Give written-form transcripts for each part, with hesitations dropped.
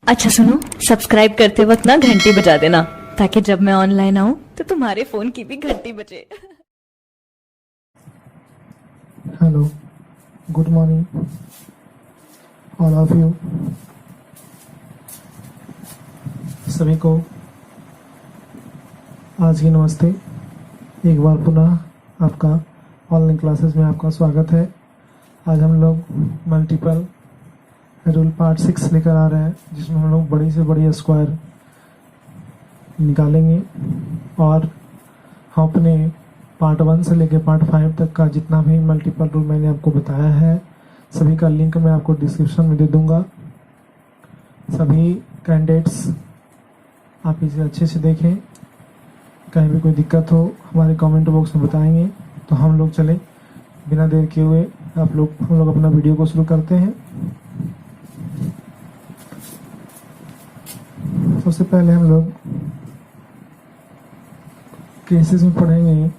अच्छा सुनो, सब्सक्राइब करते वक्त ना घंटी बजा देना ताकि जब मैं ऑनलाइन आऊं तो तुम्हारे फोन की भी घंटी बजे। Hello, good morning all of you. सभी को आज की नमस्ते। एक बार पुनः आपका ऑनलाइन क्लासेस में आपका स्वागत है। आज हम लोग मल्टीपल रूल पार्ट 6 लेकर आ रहे हैं, जिसमें हम लोग बड़ी से बड़ी स्क्वायर निकालेंगे और हम अपने पार्ट 1 से लेकर पार्ट 5 तक का जितना भी मल्टीपल रूल मैंने आपको बताया है, सभी का लिंक मैं आपको डिस्क्रिप्शन में दे दूंगा। सभी कैंडिडेट्स आप इसे अच्छे से देखें, कहीं भी कोई दिक्कत हो हमारे कमेंट बॉक्स में बताएंगे। तो हम लोग चले बिना देर किए हुए हम लोग अपना वीडियो को शुरू करते हैं। सबसे पहले हम लोग केसेस में पढ़ेंगे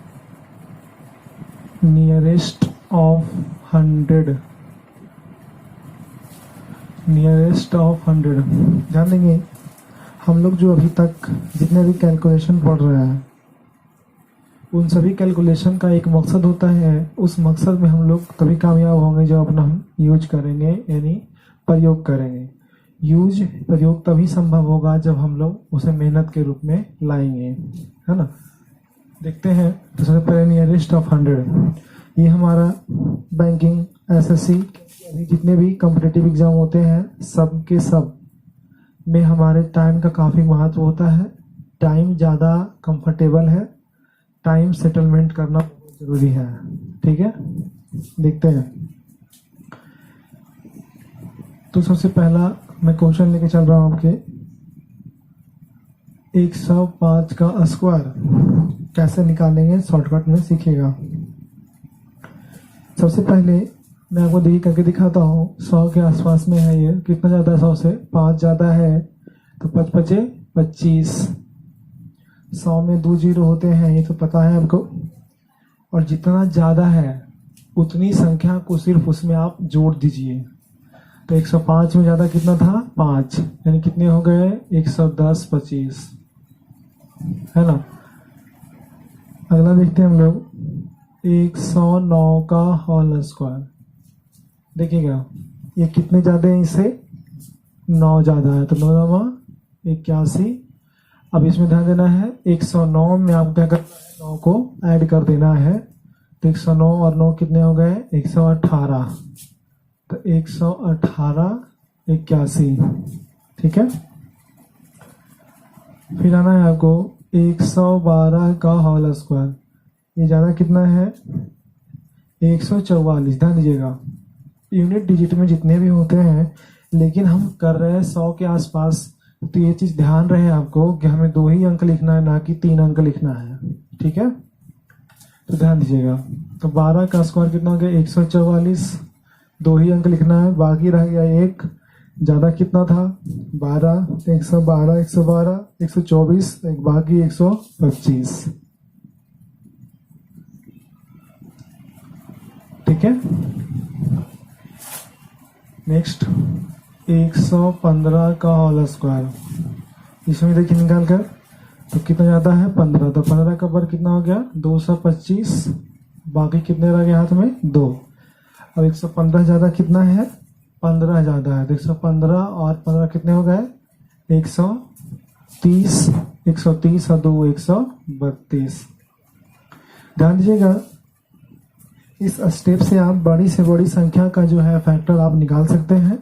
नियरेस्ट ऑफ 100। नियरेस्ट ऑफ 100 ध्यान देंगे। हम लोग जो अभी तक जितने भी कैलकुलेशन पढ़ रहे हैं, उन सभी कैलकुलेशन का एक मकसद होता है। उस मकसद में हम लोग तभी कामयाब होंगे जब अपना हम यूज करेंगे, यानी प्रयोग करेंगे। प्रयोग तभी संभव होगा जब हम लोग उसे मेहनत के रूप में लाएंगे, है ना। देखते हैं। तो सबसे पहले नियरेस्ट ऑफ 100, ये हमारा बैंकिंग, एसएससी, अभी जितने भी कॉम्पिटिटिव एग्जाम होते हैं सब के सब में हमारे टाइम का काफ़ी महत्व होता है। टाइम ज़्यादा कंफर्टेबल है, टाइम सेटलमेंट करना बहुत ज़रूरी है। ठीक है, देखते हैं। तो सबसे पहला मैं क्वेश्चन लेके चल रहा हूँ आपके 105 का स्क्वायर कैसे निकालेंगे, शॉर्टकट में सीखिएगा। सबसे पहले मैं आपको देखिए करके दिखाता हूँ। 100 के आसपास में है ये। कितना ज़्यादा है 100 से? 5 ज़्यादा है, तो 5 पचे 25। 100 में 2 जीरो होते हैं, ये तो पता है आपको। और जितना ज़्यादा है उतनी संख्या को सिर्फ उसमें आप जोड़ दीजिए। तो 105 में ज़्यादा कितना था? 5, यानी कितने हो गए? 110 25, है ना। अगला देखते हैं हम लोग 109 का होल स्क्वायर। देखिएगा ये कितने ज़्यादा है, इससे 9 ज़्यादा है, तो 9 81। अब इसमें ध्यान देना है 109 में आप क्या करना है, 9 को ऐड कर देना है। तो 109 और 9 कितने हो गए? 118। तो 118 81, ठीक है। फिर आना है आपको 112 का होल स्क्वायर। ये ज़्यादा कितना है? 144। ध्यान दीजिएगा, यूनिट डिजिट में जितने भी होते हैं, लेकिन हम कर रहे हैं 100 के आसपास। तो ये चीज़ ध्यान रहे आपको कि हमें 2 ही अंक लिखना है, ना कि 3 अंक लिखना है। ठीक है, तो ध्यान दीजिएगा। तो 12 का स्क्वायर कितना हो गया? 144। 2 ही अंक लिखना है, बाकी रह गया 1। ज़्यादा कितना था? 12। 112 112 124, एक बाकी 125। ठीक है। नेक्स्ट 115 का होल स्क्वायर। इसमें देखिए निकाल कर, तो कितना ज़्यादा है? 15। तो 15 का पर कितना हो गया? 225। बाकी कितने रह गए हाथ में? 2। अब 115 ज़्यादा कितना है? 15 ज़्यादा है। तो 115 और 15 कितने हो गए? 130। 130 और 2 132। ध्यान दीजिएगा, इस स्टेप से आप बड़ी से बड़ी संख्या का जो है फैक्टर आप निकाल सकते हैं।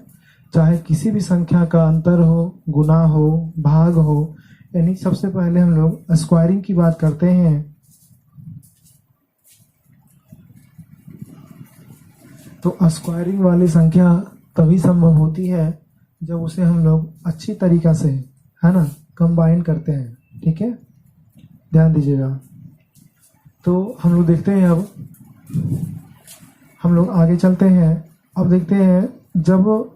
चाहे किसी भी संख्या का अंतर हो, गुना हो, भाग हो, यानी सबसे पहले हम लोग स्क्वायरिंग की बात करते हैं। तो स्क्वायरिंग वाली संख्या तभी संभव होती है जब उसे हम लोग अच्छी तरीका से, है ना, कंबाइन करते हैं। ठीक है, ध्यान दीजिएगा। तो हम लोग देखते हैं, अब हम लोग आगे चलते हैं। अब देखते हैं, जब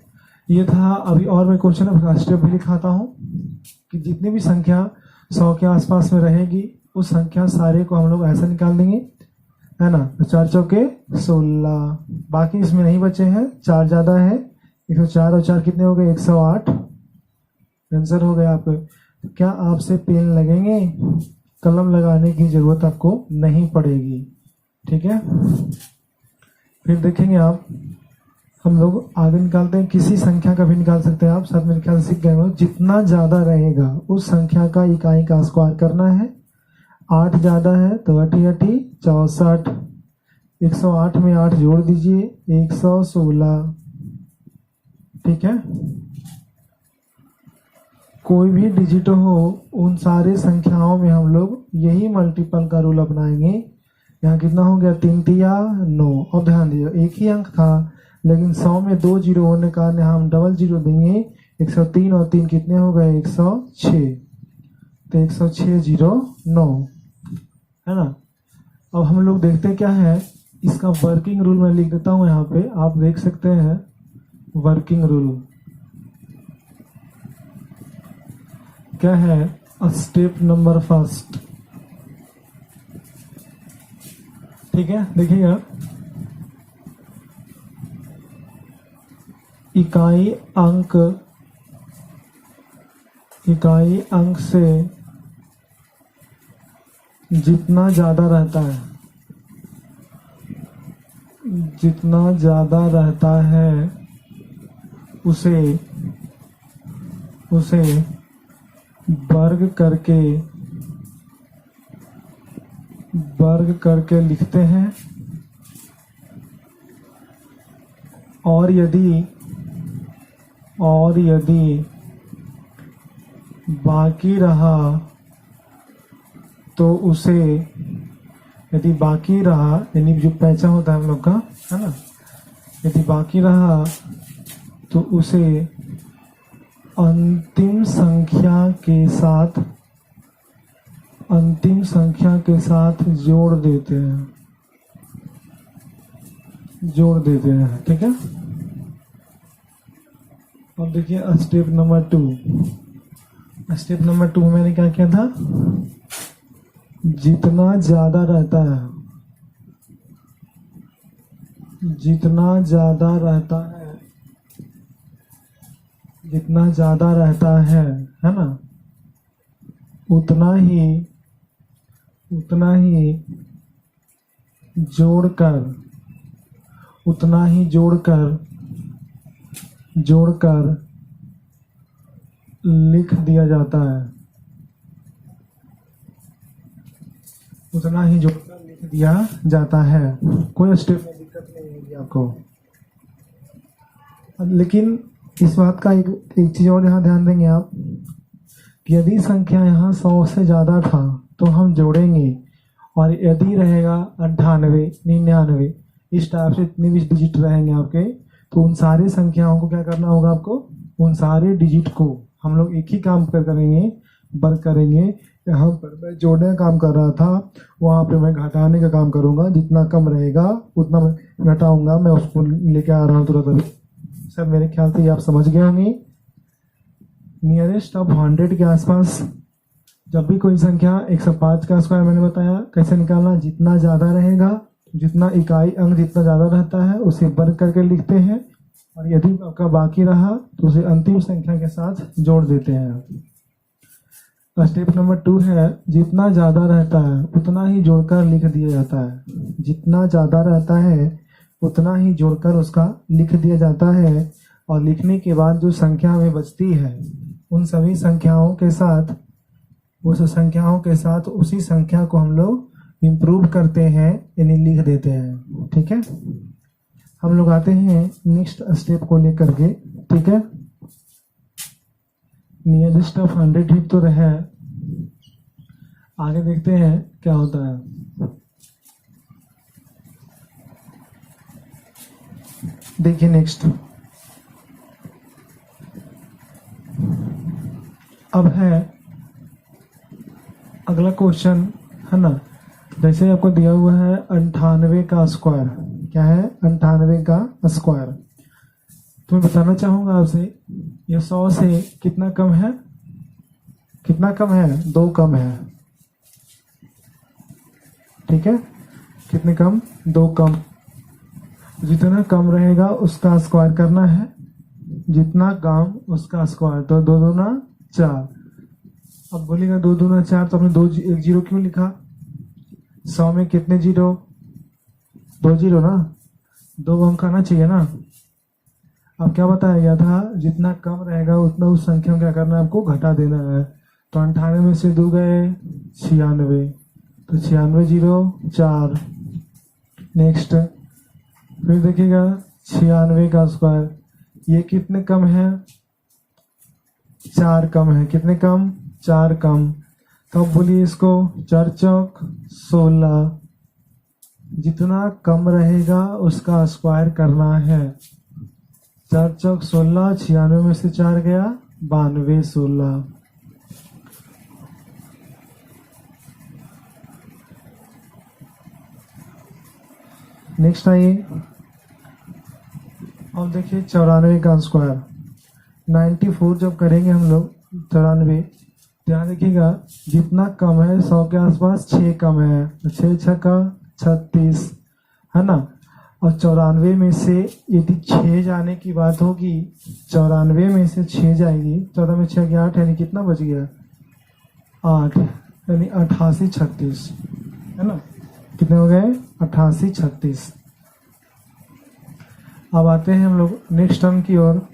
ये था अभी, और मैं क्वेश्चन अब स्टेप भी दिखाता हूँ कि जितनी भी संख्या 100 के आसपास में रहेगी, उस संख्या सारे को हम लोग ऐसा निकाल देंगे, है ना। तो 4 चौके 16, बाकी इसमें नहीं बचे हैं, 4 ज़्यादा है। 104 और 4 कितने हो गए? 108। आंसर हो गया आपको। तो क्या आपसे पेन लगेंगे? कलम लगाने की जरूरत आपको नहीं पड़ेगी। ठीक है, फिर देखेंगे आप, हम लोग आगे निकालते हैं, किसी संख्या का भी निकाल सकते हैं आप, साथ मेरे ख्याल सीख गए हो। जितना ज्यादा रहेगा उस संख्या का इकाई का स्क्वायर करना है। 8 ज्यादा है तो 8 8 64, 108 में 8 जोड़ दीजिए 116। ठीक है, कोई भी डिजिट हो उन सारे संख्याओं में हम लोग यही मल्टीपल का रूल अपनाएंगे। यहाँ कितना हो गया, 3 तिया 9। अब ध्यान दीजिए, एक ही अंक था लेकिन 100 में 2 जीरो होने का कारण हम डबल जीरो देंगे। 103 और 3 कितने हो गए, 106। तो 106 0 9 है ना। अब हम लोग देखते क्या है, इसका वर्किंग रूल मैं लिख देता हूं यहाँ पे, आप देख सकते हैं। वर्किंग रूल क्या है, स्टेप नंबर फर्स्ट। ठीक है, देखिएगा, इकाई अंक से जितना ज्यादा रहता है, जितना ज्यादा रहता है उसे वर्ग करके लिखते हैं। और यदि बाकी रहा तो उसे, यदि बाकी रहा यानी जो पैसा होता है हम लोग का, है ना, यदि बाकी रहा तो उसे अंतिम संख्या के साथ जोड़ देते हैं। ठीक है, अब देखिए स्टेप नंबर 2। स्टेप नंबर 2 में मैंने क्या किया था, जितना ज्यादा रहता है ना, उतना ही जोड़कर लिख दिया जाता है। उतना ही जोड़कर लिख दिया जाता है। कोई स्टेप में दिक्कत नहीं होगी आपको। लेकिन इस बात का एक चीज और यहाँ ध्यान देंगे आप, कि यदि संख्या यहाँ 100 से ज्यादा था तो हम जोड़ेंगे, और यदि रहेगा 98 99 इस टाइप से इतने भी डिजिट रहेंगे आपके, तो उन सारी संख्याओं को क्या करना होगा आपको, उन सारे डिजिट को हम लोग एक ही काम करेंगे, वर्क करेंगे। यहाँ पर मैं जोड़ने का काम कर रहा था, वहां पे मैं घटाने का काम करूंगा। जितना कम रहेगा उतना मैं घटाऊंगा, मैं उसको लेके आ रहा हूँ तुरंत अभी। सर मेरे ख्याल से आप समझ गए होंगे। नियरेस्ट ऑफ 100 के आसपास जब भी कोई संख्या 105 का स्क्वायर मैंने बताया कैसे निकालना, जितना ज्यादा रहेगा, जितना इकाई अंक जितना ज्यादा रहता है उसे वर्ग करके लिखते हैं, और यदि आपका बाकी रहा तो उसे अंतिम संख्या के साथ जोड़ देते हैं। स्टेप नंबर 2 है, जितना ज्यादा रहता है उतना ही जोड़कर लिख दिया जाता है। जितना ज्यादा रहता है उतना ही जोड़कर उसका लिख दिया जाता है, और लिखने के बाद जो संख्या हमें बचती है उन सभी संख्याओं के साथ, उसी संख्या को हम लोग इम्प्रूव करते हैं यानी लिख देते हैं। ठीक है, हम लोग आते हैं नेक्स्ट स्टेप को लेकर के। ठीक है, नियरेस्ट ऑफ 100 ठीक तो रहे, आगे देखते हैं क्या होता है। देखिए नेक्स्ट, अब है अगला क्वेश्चन, है ना। जैसे आपको दिया हुआ है 98 का स्क्वायर, क्या है 98 का स्क्वायर। तो मैं बताना चाहूंगा आपसे, ये 100 से कितना कम है, 2 कम है। ठीक है, कितने कम, 2 कम। जितना कम रहेगा उसका स्क्वायर करना है, जितना कम उसका स्क्वायर, तो 2 दूना 4। अब बोलेगा 2 दूना 4, तो आपने 1 जीरो क्यों लिखा? 100 में कितने जीरो? 2 जीरो ना, 2 अंक आना चाहिए ना। अब क्या बताया गया था, जितना कम रहेगा उतना उस संख्या में क्या करना है, आपको घटा देना है। तो 98 में से 2 गए 96, तो 96 जीरो 4। नेक्स्ट फिर देखिएगा 96 का स्क्वायर, ये कितने कम है? 4 कम है। कितने कम? 4 कम। तो अब बोलिए इसको 4 चौक 16, जितना कम रहेगा उसका स्क्वायर करना है। 4 चौक 16, 96 में से 4 गया 92, 16। नेक्स्ट आइए, अब देखिए 94 का स्क्वायर, 94 जब करेंगे हम लोग 94, ध्यान देखिएगा जितना कम है 100 के आसपास 6 कम है, 6 छक्का 36 है ना। और 94 में से यदि 6 जाने की बात होगी, 94 में से 6 जाएगी, 14 में 6 गया 8, यानी कितना बच गया? 8, यानी 88 36 है ना। कितने हो गए? 88 36। अब आते हैं हम लोग नेक्स्ट टर्म की ओर।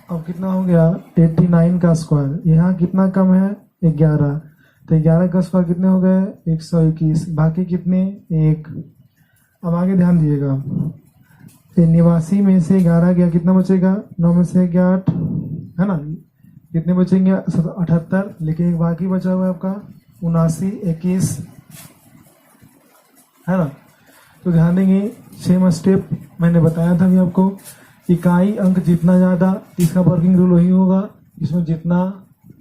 अब कितना हो गया? 89 का स्क्वायर, यहाँ कितना कम है? 11, तो 11 का स्क्वायर कितने हो गए? 121, बाकी कितने? 1। अब आगे ध्यान दीजिएगा, 89 में से 11 गया, कितना बचेगा? 9 में से 8 है ना, कितने बचेंगे? 78, लेकिन एक बाकी बचा हुआ है आपका 79, 21 है ना। तो ध्यान देंगे, सेम स्टेप मैंने बताया था अभी आपको, इकाई अंक जितना ज्यादा इसका वर्किंग रूल वही होगा, इसमें जितना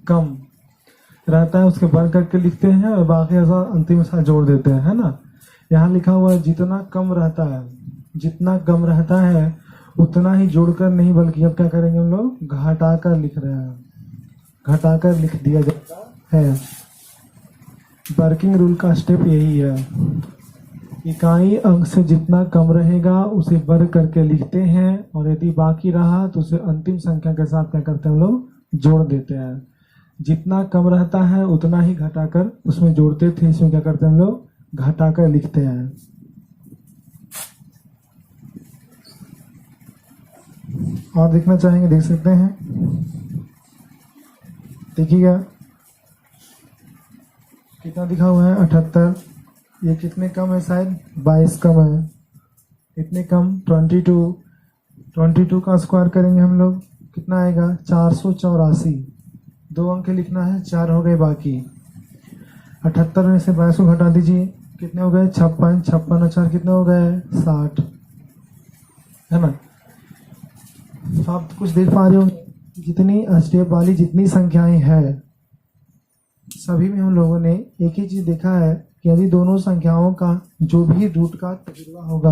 कम रहता है उसके वर्ग करके लिखते हैं और बाकी ऐसा अंतिम साथ जोड़ देते हैं, है ना। यहाँ लिखा हुआ है जितना कम रहता है, जितना कम रहता है उतना ही जोड़कर नहीं, बल्कि अब क्या करेंगे हम लोग? घटाकर लिख रहे हैं, घटाकर लिख दिया जाता है। वर्किंग रूल का स्टेप यही है, इकाई अंक से जितना कम रहेगा उसे वर्ग करके लिखते हैं, और यदि बाकी रहा तो उसे अंतिम संख्या के साथ क्या करते हैं हम लोग? जोड़ देते हैं। जितना कम रहता है उतना ही घटाकर उसमें जोड़ते थे, इसमें क्या करते हैं हम लोग? घटाकर लिखते हैं। और देखना चाहेंगे देख सकते हैं, देखिएगा कितना दिखा हुआ है? 78। ये कितने कम है? शायद 22 कम है। कितने कम? 22। 22 का स्क्वायर करेंगे हम लोग, कितना आएगा? 484। 2 अंक लिखना है, 4 हो गए बाकी। 78 में से 22 को घटा दीजिए, कितने हो गए? 56। 56 और 4 कितने हो गए? 60 है ना। तो आप कुछ देख पा रहे हो, जितनी स्टेप वाली जितनी संख्याएं हैं सभी में हम लोगों ने एक ही चीज देखा है कि यदि दोनों संख्याओं का जो भी रूट का तजुर्बा होगा,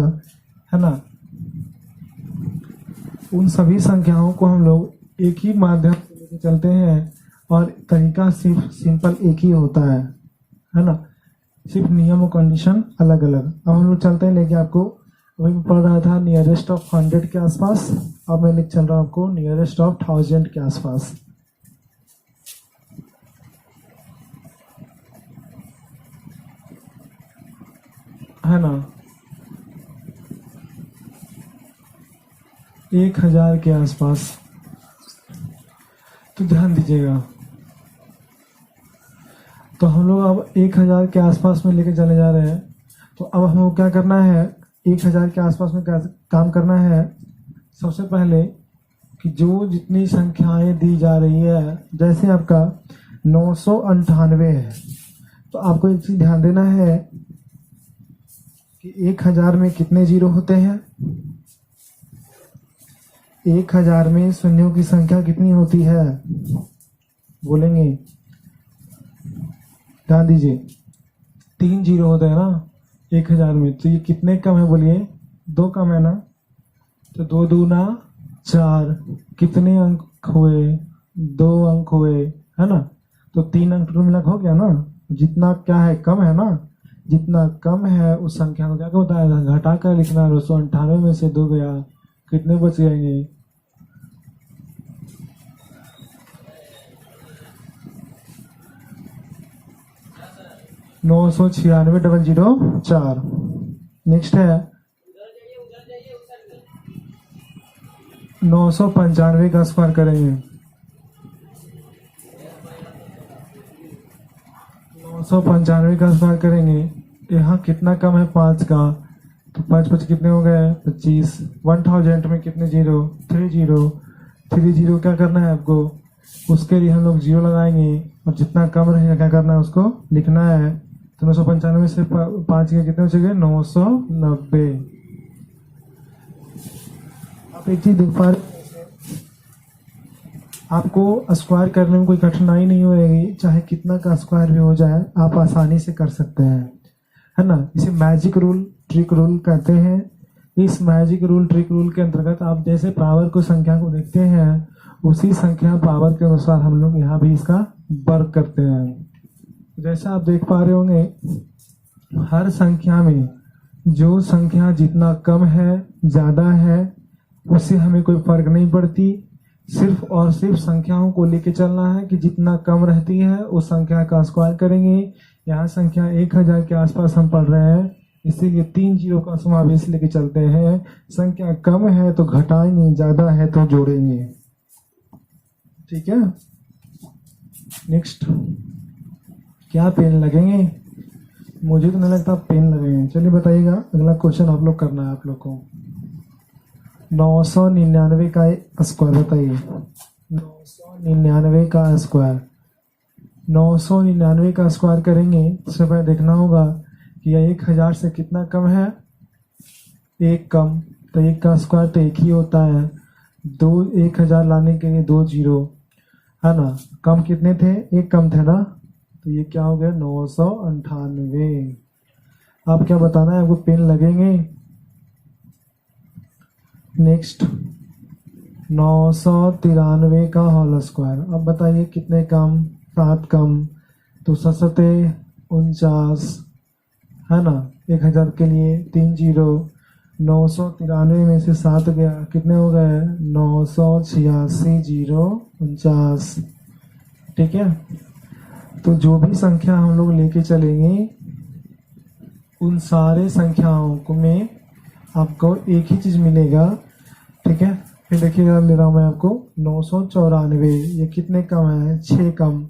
है ना, उन सभी संख्याओं को हम लोग एक ही माध्यम से लेके चलते हैं और तरीका सिर्फ सिंपल एक ही होता है ना। सिर्फ नियम और कंडीशन अलग अलग। अब हम लोग चलते हैं लेके आपको, वही मैं पढ़ रहा था नियरेस्ट ऑफ 100 के आसपास, अब मैं लिख चल रहा हूँ आपको नियरेस्ट ऑफ 1000 के आसपास। है ना, 1000 के आसपास। तो ध्यान दीजिएगा, तो हम लोग अब 1000 के आसपास में लेके चले जा रहे हैं। तो अब हमको क्या करना है? 1000 के आसपास में क्या काम करना है? सबसे पहले कि जो जितनी संख्याएं दी जा रही है, जैसे आपका 998 है, तो आपको एक चीज ध्यान देना है कि 1000 में कितने जीरो होते हैं? 1000 में शून्यों की संख्या कितनी होती है? बोलेंगे, ध्यान दीजिए, 3 जीरो होते हैं ना 1000 में। तो ये कितने कम है? बोलिए, 2 कम है ना। तो 2 दूना 4, कितने अंक हुए? 2 अंक हुए, है ना। तो 3 अंक टोटल मिला हो गया ना। जितना क्या है? कम है ना। जितना कम है उस संख्या को क्या होता है? घटा कर लिखना। 298 में से 2 गया, कितने बच जाएंगे? 996,004। नेक्स्ट है 995 का स्क्वायर करेंगे। 995 का स्क्वायर करेंगे। यहाँ कितना कम है 5 का, तो 5 5 कितने हो गए 25। 1000 में कितने जीरो 30 क्या करना है आपको, उसके लिए हम लोग जीरो लगाएंगे और जितना कम रहेगा क्या करना है उसको लिखना है। तो 995 से 5 के कितने बचेंगे 990। आप एक चीज देख पा रहे, आपको स्क्वायर करने में कोई कठिनाई नहीं होगी, चाहे कितना का स्क्वायर भी हो जाए आप आसानी से कर सकते हैं, है ना। इसे मैजिक रूल ट्रिक रूल कहते हैं। इस मैजिक रूल ट्रिक रूल के अंतर्गत आप जैसे पावर को संख्या को देखते हैं उसी संख्या पावर के अनुसार हम लोग यहाँ भी इसका वर्क करते हैं। जैसा आप देख पा रहे होंगे हर संख्या में जो संख्या जितना कम है ज्यादा है उससे हमें कोई फर्क नहीं पड़ती, सिर्फ और सिर्फ संख्याओं को लेके चलना है कि जितना कम रहती है उस संख्या का स्क्वायर करेंगे। यहाँ संख्या 1000 के आसपास हम पढ़ रहे हैं, इसीलिए 3 जीरो का समावेश लेके चलते हैं। संख्या कम है तो घटाएंगे, ज्यादा है तो जोड़ेंगे, ठीक है। नेक्स्ट, क्या पेन लगेंगे? मुझे तो नहीं लगता पेन लगेंगे। चलिए बताइएगा, अगला क्वेश्चन आप लोग करना है आप लोग को। 999 का स्क्वायर बताइए। 999 का स्क्वायर, 999 का स्क्वायर करेंगे सबसे पहले देखना होगा कि यह 1000 से कितना कम है, 1 कम, तो 1 का स्क्वायर तो 1 ही होता है। 1000 लाने के लिए 2 जीरो है ना, कम कितने थे 1 कम थे ना, तो ये क्या हो गया 998। आप क्या बताना है, आपको पेन लगेंगे। नेक्स्ट 993 का होल स्क्वायर, अब बताइए कितने कम 7 कम, तो 7 49 है ना। 1000 के लिए 3 जीरो, 993 में से 7 गया कितने हो गए 986 जीरो 49, ठीक है। तो जो भी संख्या हम लोग लेके चलेंगे उन सारे संख्याओं को में आपको एक ही चीज मिलेगा, ठीक है। फिर देखिएगा ले रहा हूं मैं आपको 994, ये कितने कम है 6 कम,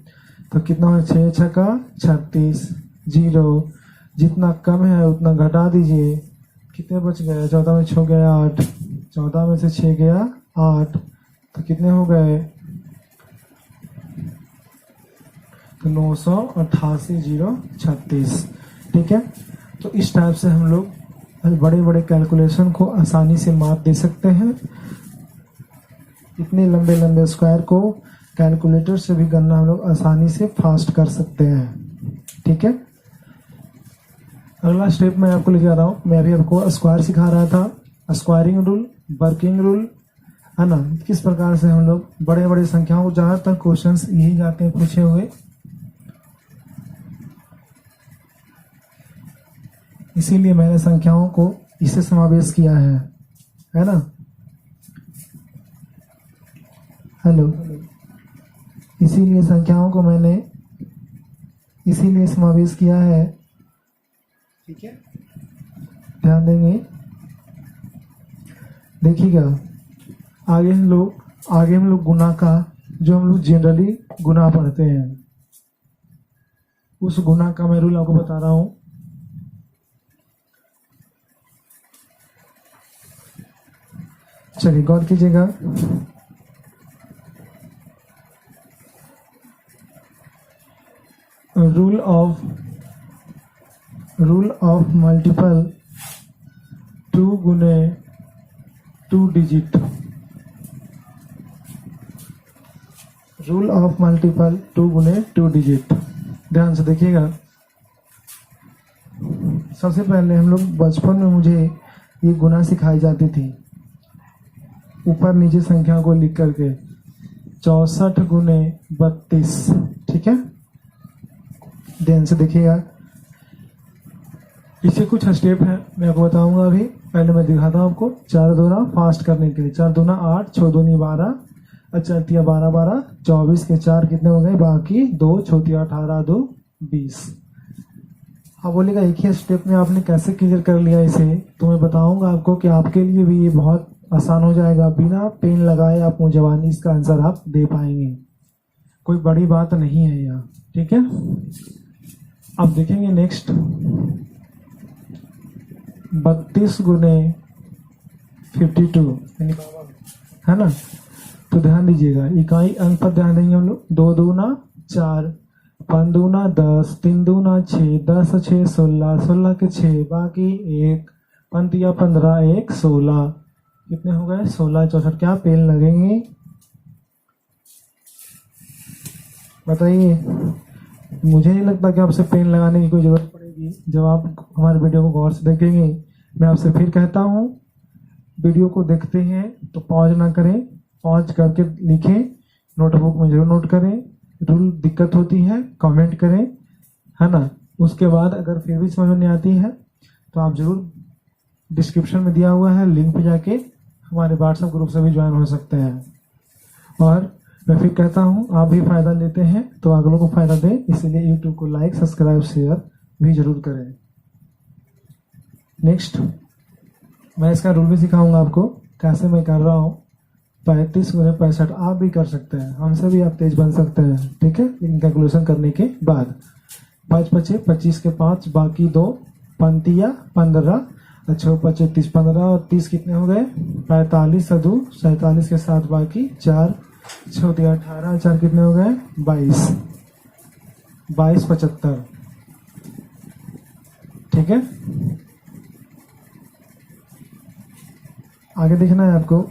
तो कितना है 6 6 का 36 जीरो, जितना कम है उतना घटा दीजिए, कितने बच गए 14 में 6 गया 8, 14 में से 6 गया 8, तो कितने हो गए तो 988 जीरो 36, ठीक है। तो इस टाइप से हम लोग बड़े बड़े कैलकुलेशन को आसानी से माप दे सकते हैं। इतने लंबे लंबे स्क्वायर को कैलकुलेटर से भी गणना हम लोग आसानी से फास्ट कर सकते हैं, ठीक है। अगला स्टेप मैं आपको लेके आ रहा हूँ। मैं अभी आपको स्क्वायर सिखा रहा था, स्क्वायरिंग रूल, वर्किंग रूल, है ना। किस प्रकार से हम लोग बड़े बड़े संख्याओं को, ज्यादातर क्वेश्चंस यही जाते हैं पूछे हुए, इसीलिए मैंने संख्याओं को इसे समावेश किया है ना। हेलो, इसीलिए संख्याओं को मैंने इसीलिए समावेश किया है, ठीक है। ध्यान देंगे, देखिएगा आगे हम लोग गुना का, जो हम लोग जनरली गुना पढ़ते हैं उस गुना का मैं रूल आपको बता रहा हूं। चलिए गौर कीजिएगा, रूल ऑफ मल्टीपल 2 गुने 2 डिजिट, रूल ऑफ मल्टीपल 2 गुने 2 डिजिट। ध्यान से देखिएगा, सबसे पहले हम लोग बचपन में मुझे ये गुना सिखाई जाती थी, ऊपर नीचे संख्या को लिख करके 64 गुने 32, ठीक है। ध्यान से देखिएगा, पीछे कुछ स्टेप है मैं आपको बताऊंगा अभी, पहले मैं दिखाता हूं आपको। 4 दूना फास्ट करने के लिए, 4 दूना 8, 6 दूनी 12, अच्छा 12 12, 24 के 4 कितने हो गए बाकी 2, 6 18, 2 20, हाँ बोलेगा एक ही स्टेप में आपने कैसे क्लियर कर लिया इसे, तो मैं बताऊंगा आपको कि आपके लिए भी ये बहुत आसान हो जाएगा। बिना पेन लगाए आप मुंह इसका आंसर आप दे पाएंगे, कोई बड़ी बात नहीं है यहाँ। ठीक है, अब देखेंगे नेक्स्ट 32 गुने 52 है ना। तो ध्यान दीजिएगा, इकाई अंक पर ध्यान देंगे हम लोग। 2 दूना 4, 5 दूना 10, 3 दूना 6, 10 6 16, 16 के 6 बाकी 1, पंतिया 15 1 16, कितने हो गए 16 64। क्या पेन लगेंगे बताइए। मुझे नहीं लगता कि आपसे पेन लगाने की कोई जरूरत पड़ेगी जब आप हमारे वीडियो को गौर से देखेंगे। मैं आपसे फिर कहता हूँ, वीडियो को देखते हैं तो पॉज ना करें, पॉज करके लिखें, नोटबुक में जरूर नोट करें। रूल दिक्कत होती है कमेंट करें, है ना। उसके बाद अगर फिर भी समझ में नहीं आती है तो आप जरूर डिस्क्रिप्शन में दिया हुआ है लिंक पे जाके हमारे व्हाट्सएप ग्रुप से भी ज्वाइन हो सकते हैं। और मैं फिर कहता हूँ, आप भी फायदा लेते हैं तो अगलों को फायदा दें, इसलिए यूट्यूब को लाइक सब्सक्राइब शेयर भी जरूर करें। नेक्स्ट मैं इसका रूल भी सिखाऊंगा आपको, कैसे मैं कर रहा हूँ। 35 गुने 65 आप भी कर सकते हैं, हमसे भी आप तेज बन सकते हैं। ठीक है, इन कैलकुलेशन करने के बाद 5 पचे 25 के 5 बाकी 2, पंतिया 15, 6 पचे 30, 15 और 30 कितने हो गए 45, 2 47 के 7 बाकी 4, 6 18, 4 कितने हो गए 22, 22 75। ठीक है, आगे देखना है आपको।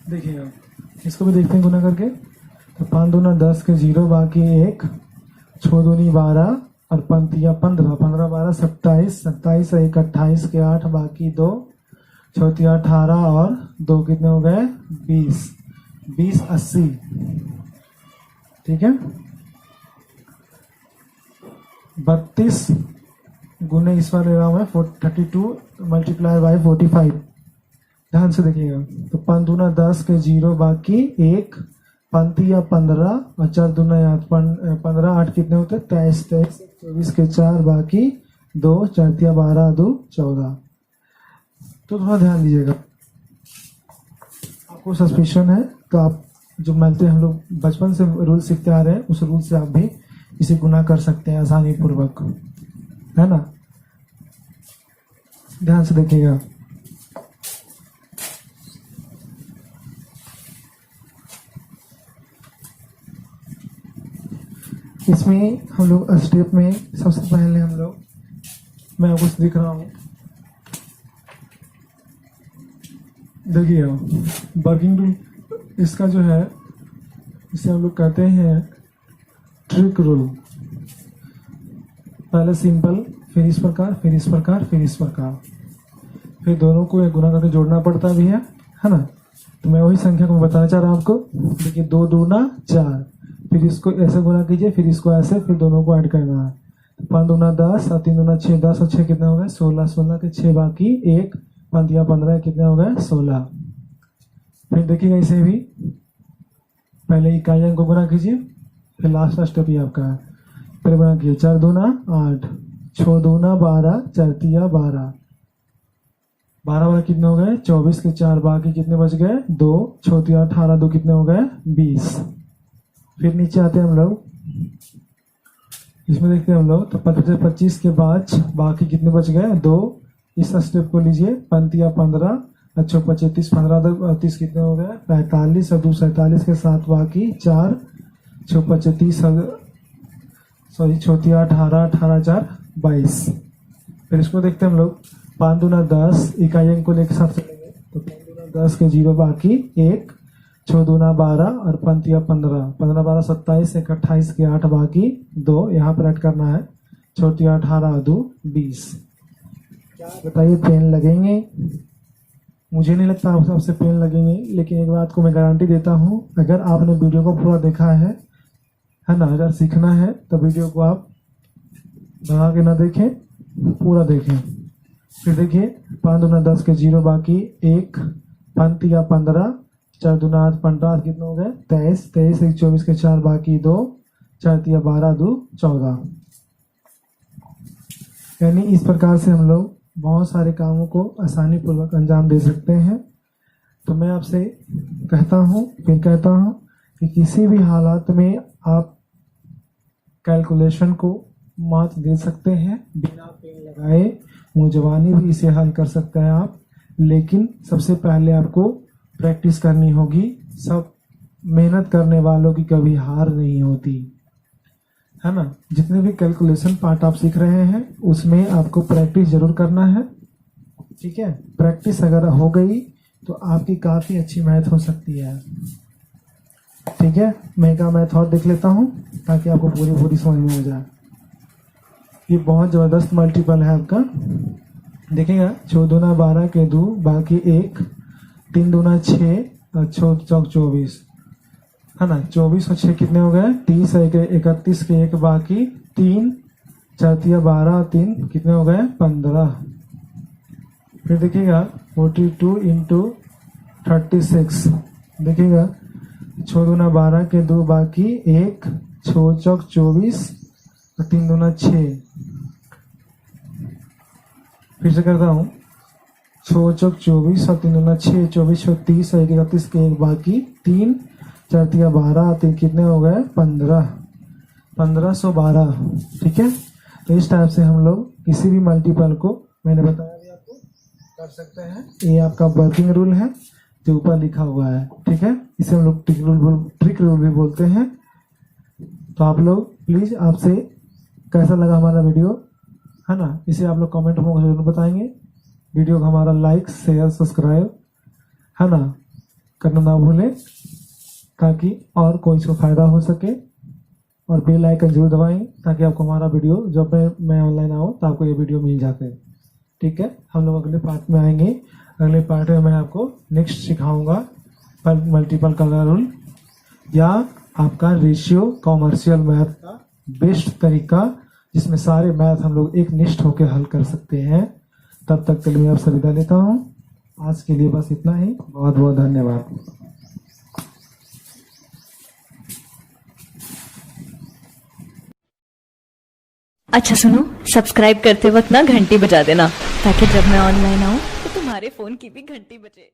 देखिएगा, इसको भी देखते हैं गुना करके। तो 5 दूना 10 के 0 बाकी 1, 6 दूनी 12 और पंतिया 15, 15 12 27, 27 1 28 के 8 बाकी 2, 6 18 और 2 कितने हो गए 20, 20 80। ठीक है, 32 गुने इस बार ले रहा हूं मैं 32 मल्टीप्लाई बाई 45। ध्यान से देखिएगा, तो 5 दूना 10 के 0 बाकी 1, पंतिया 15 और 4 दूना 15 8 कितने होते 23, 23 24 के 4 बाकी 2, 4 12 2 14। तो थोड़ा ध्यान दीजिएगा, आपको सस्पिशन है तो आप जो मानते हैं, हम लोग बचपन से रूल सीखते आ रहे हैं, उस रूल से आप भी इसे गुना कर सकते हैं आसानी पूर्वक, है ना। ध्यान से देखिएगा, इसमें हम लोग स्टेप में सबसे पहले हम लोग, मैं आपको दिख रहा हूँ, देखिए वर्किंग रूल इसका जो है, इसे हम लोग कहते हैं ट्रिक रूल। पहले सिंपल, फिर इस प्रकार, फिर इस प्रकार, फिर इस प्रकार, फिर दोनों को गुना करके जोड़ना पड़ता भी है ना। तो मैं वही संख्या को बताना चाह रहा हूं आपको। देखिए 2 दूना 4, फिर इसको ऐसे गुना कीजिए, फिर इसको ऐसे, फिर दोनों को ऐड करना है। 5 दूना 10 और 3 दूना 6, 10 और 6 कितने हो गए 16, 16 के 6 बाकी 1, 15 कितने हो गए 16। फिर देखिएगा इसे भी, पहले इकाई अंक को गुना कीजिए, फिर लास्ट का स्टेप ही आपका है। फिर गुना कीजिए 4 दूना 8, 6 दूना 12, 4 तिया 12, 12 वाला कितने हो गए 24 के 4 बाकी कितने बच गए 2, 6 तिया 18 2 कितने हो गए 20। फिर नीचे आते हैं हम लोग, इसमें देखते हैं हम लोग, तो 25 के बाद बाकी कितने बच गए 2। इस स्टेप को लीजिए, पंतिया 15, अच्छा 25 15 30 कितने हो गए 45 और 2 47 के 7 बाकी 4, 6 25 सॉरी 6 18 18 4 22। फिर इसको देखते हैं हम लोग, 5 दूना 10 इकाई अंक को लेकर साथ चलेंगे, तो 5 दूना 10 के 0 बाकी 1, 6 दूना 12 और पंतिया 15, 15 12 27 1 28 के 8 बाकी 2, यहाँ पर ऐड करना है 6 18 2 20। क्या बताइए पेन लगेंगे? मुझे नहीं लगता आप सबसे पेन लगेंगे, लेकिन एक बात को मैं गारंटी देता हूँ, अगर आपने वीडियो को पूरा देखा है ना, अगर सीखना है तो वीडियो को आप भगा के ना देखें, पूरा देखें। फिर देखिए 5 दूना 10 के 0 बाकी 1, पंतिया 15, 4 दूना 8 15 कितने हो गए 23, 23 1 24 के 4 बाकी 2, 4 तिया 12 2 14। यानी इस प्रकार से हम लोग बहुत सारे कामों को आसानी पूर्वक अंजाम दे सकते हैं। तो मैं आपसे कहता हूँ, फिर कहता हूँ कि किसी भी हालात में आप कैलकुलेशन को मात दे सकते हैं बिना पेन लगाए। मुँह जबानी भी इसे हल कर सकते हैं आप, लेकिन सबसे पहले आपको प्रैक्टिस करनी होगी। सब मेहनत करने वालों की कभी हार नहीं होती है ना। जितने भी कैलकुलेशन पार्ट आप सीख रहे हैं उसमें आपको प्रैक्टिस जरूर करना है, ठीक है। प्रैक्टिस अगर हो गई तो आपकी काफ़ी अच्छी मैथ हो सकती है, ठीक है। मैं एक मैथ और देख लेता हूँ ताकि आपको पूरी समझ में हो जाए। ये बहुत ज़बरदस्त मल्टीपल है आपका, देखिएगा। 4 दूना 12 के 2 बाकी 1, 3 दूना 6 और 6 चौक 24 है ना। 24 और 6 कितने हो गए? 30 और 31 के 1 बाकी 3, 4 तिया 12 और 3 कितने हो गए? 15। फिर देखिएगा 42 इंटू 36, देखिएगा 6 दूना 12 के 2 बाकी 1, 6 चौक 24 और 3 दूना 6। फिर से करता हूँ, 6 चौक 24 और 3 दूना 6, 24 और 30 और 31 के 1 बाकी 3, 4 तिया 12 और 3 कितने हो गए? 15, 1512, ठीक है। तो इस टाइप से हम लोग किसी भी मल्टीपल को, मैंने बताया भी आपको, कर सकते हैं। ये आपका वर्किंग रूल है जो ऊपर लिखा हुआ है, ठीक है। इसे हम लोग ट्रिक रूल भी बोलते हैं। तो आप लोग प्लीज, आपसे कैसा लगा हमारा वीडियो, है ना, इसे आप लोग कमेंट में जरूर बताएंगे। वीडियो को हमारा लाइक शेयर सब्सक्राइब, है ना, करना ना भूलें ताकि और कोई इसको फायदा हो सके। और बेल आइकन जरूर दबाएं ताकि आपको हमारा वीडियो जब मैं ऑनलाइन आऊँ तो आपको ये वीडियो मिल जाते, ठीक है। हम लोग अगले पार्ट में आएंगे। अगले पार्ट में मैं आपको नेक्स्ट सिखाऊंगा मल्टीपल कलर रूल या आपका रेशियो कॉमर्शियल मैथ का बेस्ट तरीका, जिसमें सारे मैथ हम लोग एक निष्ठ होकर हल कर सकते हैं। तब तक के लिए मैं आपसे विदा लेता हूँ। आज के लिए बस इतना ही। बहुत बहुत धन्यवाद। अच्छा सुनो, सब्सक्राइब करते वक्त ना घंटी बजा देना ताकि जब मैं ऑनलाइन आऊँ तो तुम्हारे फोन की भी घंटी बजे।